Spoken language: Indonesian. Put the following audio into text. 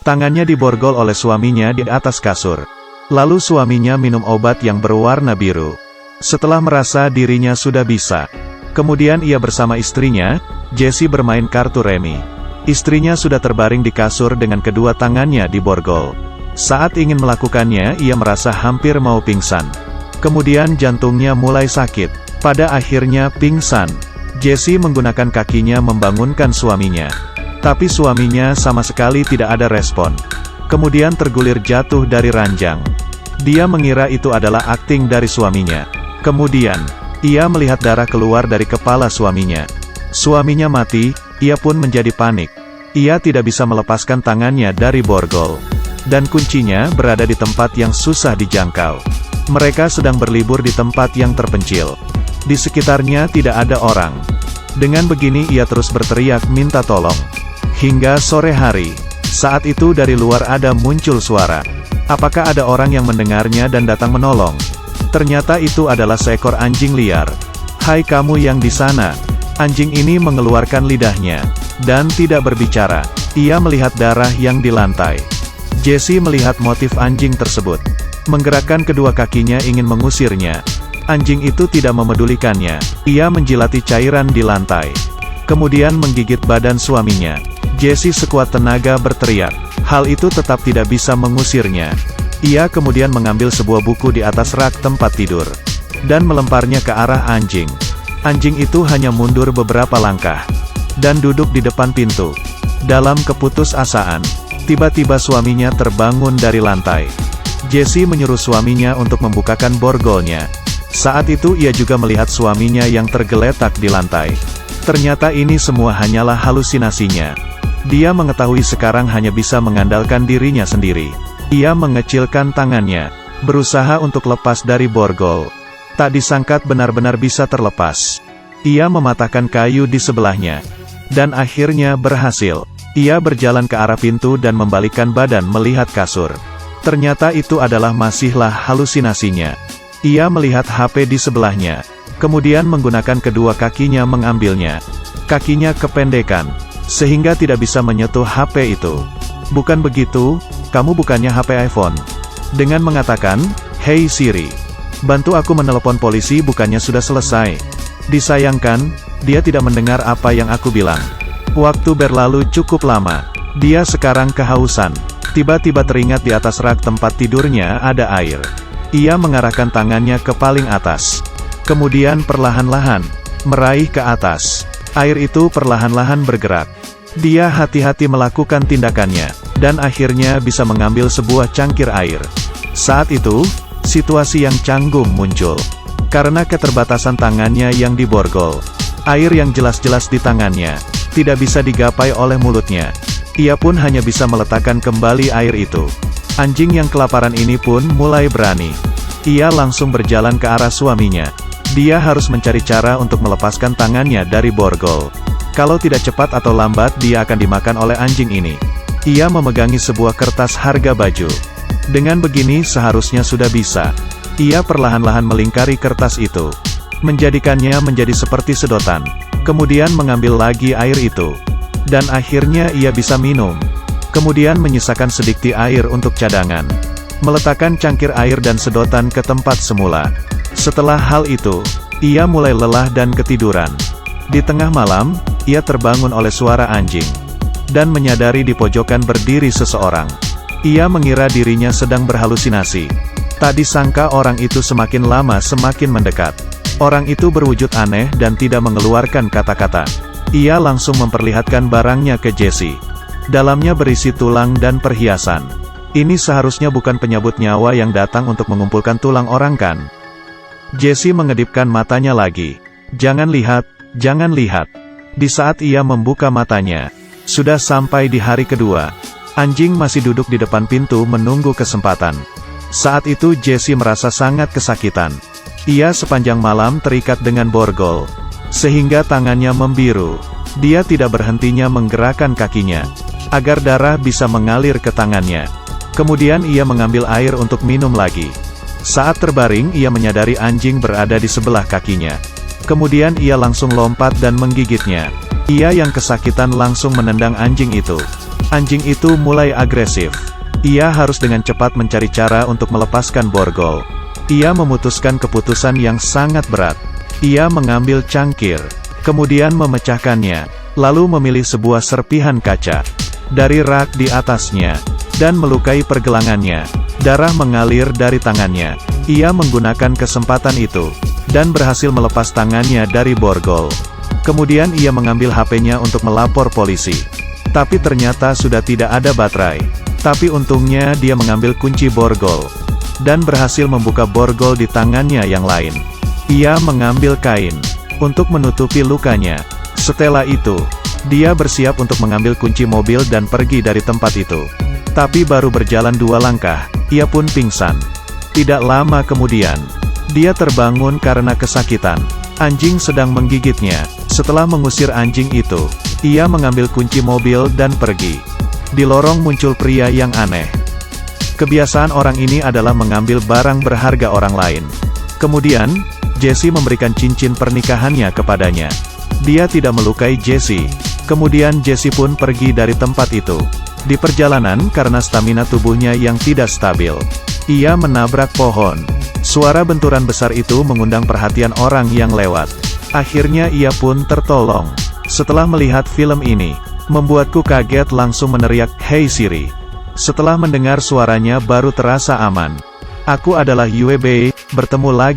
Tangannya diborgol oleh suaminya di atas kasur. Lalu suaminya minum obat yang berwarna biru. Setelah merasa dirinya sudah bisa, kemudian ia bersama istrinya, Jessie, bermain kartu remi. Istrinya sudah terbaring di kasur dengan kedua tangannya diborgol. Saat ingin melakukannya, ia merasa hampir mau pingsan. Kemudian jantungnya mulai sakit. Pada akhirnya pingsan. Jessie menggunakan kakinya membangunkan suaminya. Tapi suaminya sama sekali tidak ada respon. Kemudian tergulir jatuh dari ranjang. Dia mengira itu adalah akting dari suaminya. Kemudian, ia melihat darah keluar dari kepala suaminya. Suaminya mati, ia pun menjadi panik. Ia tidak bisa melepaskan tangannya dari borgol. Dan kuncinya berada di tempat yang susah dijangkau. Mereka sedang berlibur di tempat yang terpencil. Di sekitarnya tidak ada orang. Dengan begini ia terus berteriak minta tolong. Hingga sore hari. Saat itu dari luar ada muncul suara. Apakah ada orang yang mendengarnya dan datang menolong? Ternyata itu adalah seekor anjing liar. Hai kamu yang di sana. Anjing ini mengeluarkan lidahnya. Dan tidak berbicara. Ia melihat darah yang di lantai. Jessie melihat motif anjing tersebut. Menggerakkan kedua kakinya ingin mengusirnya. Anjing itu tidak memedulikannya. Ia menjilati cairan di lantai. Kemudian menggigit badan suaminya. Jessie sekuat tenaga berteriak. Hal itu tetap tidak bisa mengusirnya. Ia kemudian mengambil sebuah buku di atas rak tempat tidur. Dan melemparnya ke arah anjing. Anjing itu hanya mundur beberapa langkah. Dan duduk di depan pintu. Dalam keputusasaan, tiba-tiba suaminya terbangun dari lantai. Jessie menyuruh suaminya untuk membukakan borgolnya. Saat itu ia juga melihat suaminya yang tergeletak di lantai. Ternyata ini semua hanyalah halusinasinya. Dia mengetahui sekarang hanya bisa mengandalkan dirinya sendiri. Ia mengecilkan tangannya, berusaha untuk lepas dari borgol. Tak disangka benar-benar bisa terlepas. Ia mematahkan kayu di sebelahnya. Dan akhirnya berhasil. Ia berjalan ke arah pintu dan membalikkan badan melihat kasur. Ternyata itu adalah masihlah halusinasinya. Ia melihat HP di sebelahnya. Kemudian menggunakan kedua kakinya mengambilnya. Kakinya kependekan, sehingga tidak bisa menyentuh HP itu. Bukan begitu, kamu bukannya HP iPhone. Dengan mengatakan, "Hey Siri, bantu aku menelepon polisi," bukannya sudah selesai. Disayangkan, dia tidak mendengar apa yang aku bilang. Waktu berlalu cukup lama. Dia sekarang kehausan. Tiba-tiba teringat di atas rak tempat tidurnya ada air. Ia mengarahkan tangannya ke paling atas. Kemudian perlahan-lahan, meraih ke atas. Air itu perlahan-lahan bergerak. Dia hati-hati melakukan tindakannya, dan akhirnya bisa mengambil sebuah cangkir air. Saat itu, situasi yang canggung muncul. Karena keterbatasan tangannya yang diborgol. Air yang jelas-jelas di tangannya, tidak bisa digapai oleh mulutnya. Ia pun hanya bisa meletakkan kembali air itu. Anjing yang kelaparan ini pun mulai berani. Ia langsung berjalan ke arah suaminya. Dia harus mencari cara untuk melepaskan tangannya dari borgol. Kalau tidak cepat atau lambat dia akan dimakan oleh anjing ini. Ia memegangi sebuah kertas harga baju. Dengan begini seharusnya sudah bisa. Ia perlahan-lahan melingkari kertas itu. Menjadikannya menjadi seperti sedotan. Kemudian mengambil lagi air itu. Dan akhirnya ia bisa minum. Kemudian menyisakan sedikit air untuk cadangan. Meletakkan cangkir air dan sedotan ke tempat semula. Setelah hal itu, ia mulai lelah dan ketiduran. Di tengah malam, ia terbangun oleh suara anjing. Dan menyadari di pojokan berdiri seseorang. Ia mengira dirinya sedang berhalusinasi. Tak disangka orang itu semakin lama semakin mendekat. Orang itu berwujud aneh dan tidak mengeluarkan kata-kata. Ia langsung memperlihatkan barangnya ke Jessie. Dalamnya berisi tulang dan perhiasan. Ini seharusnya bukan penyabut nyawa yang datang untuk mengumpulkan tulang orang kan? Jessie mengedipkan matanya lagi. Jangan lihat, jangan lihat. Di saat ia membuka matanya, sudah sampai di hari kedua. Anjing masih duduk di depan pintu menunggu kesempatan. Saat itu Jessie merasa sangat kesakitan. Ia sepanjang malam terikat dengan borgol. Sehingga tangannya membiru. Dia tidak berhentinya menggerakkan kakinya. Agar darah bisa mengalir ke tangannya. Kemudian ia mengambil air untuk minum lagi. Saat terbaring ia menyadari anjing berada di sebelah kakinya. Kemudian ia langsung lompat dan menggigitnya. Ia yang kesakitan langsung menendang anjing itu. Anjing itu mulai agresif. Ia harus dengan cepat mencari cara untuk melepaskan borgol. Ia memutuskan keputusan yang sangat berat. Ia mengambil cangkir, kemudian memecahkannya, lalu memilih sebuah serpihan kaca dari rak di atasnya, dan melukai pergelangannya. Darah mengalir dari tangannya. Ia menggunakan kesempatan itu, dan berhasil melepas tangannya dari borgol. Kemudian ia mengambil HP-nya untuk melapor polisi. Tapi ternyata sudah tidak ada baterai. Tapi untungnya dia mengambil kunci borgol, dan berhasil membuka borgol di tangannya yang lain. Ia mengambil kain untuk menutupi lukanya. Setelah itu, dia bersiap untuk mengambil kunci mobil dan pergi dari tempat itu. Tapi baru berjalan 2 langkah, ia pun pingsan. Tidak lama kemudian, dia terbangun karena kesakitan. Anjing sedang menggigitnya. Setelah mengusir anjing itu, ia mengambil kunci mobil dan pergi. Di lorong muncul pria yang aneh. Kebiasaan orang ini adalah mengambil barang berharga orang lain. Kemudian, Jesse memberikan cincin pernikahannya kepadanya. Dia tidak melukai Jesse. Kemudian Jesse pun pergi dari tempat itu. Di perjalanan, karena stamina tubuhnya yang tidak stabil, ia menabrak pohon. Suara benturan besar itu mengundang perhatian orang yang lewat. Akhirnya ia pun tertolong. Setelah melihat film ini, membuatku kaget langsung meneriak, "Hey Siri." Setelah mendengar suaranya baru terasa aman. Aku adalah Yue Bei, bertemu lagi.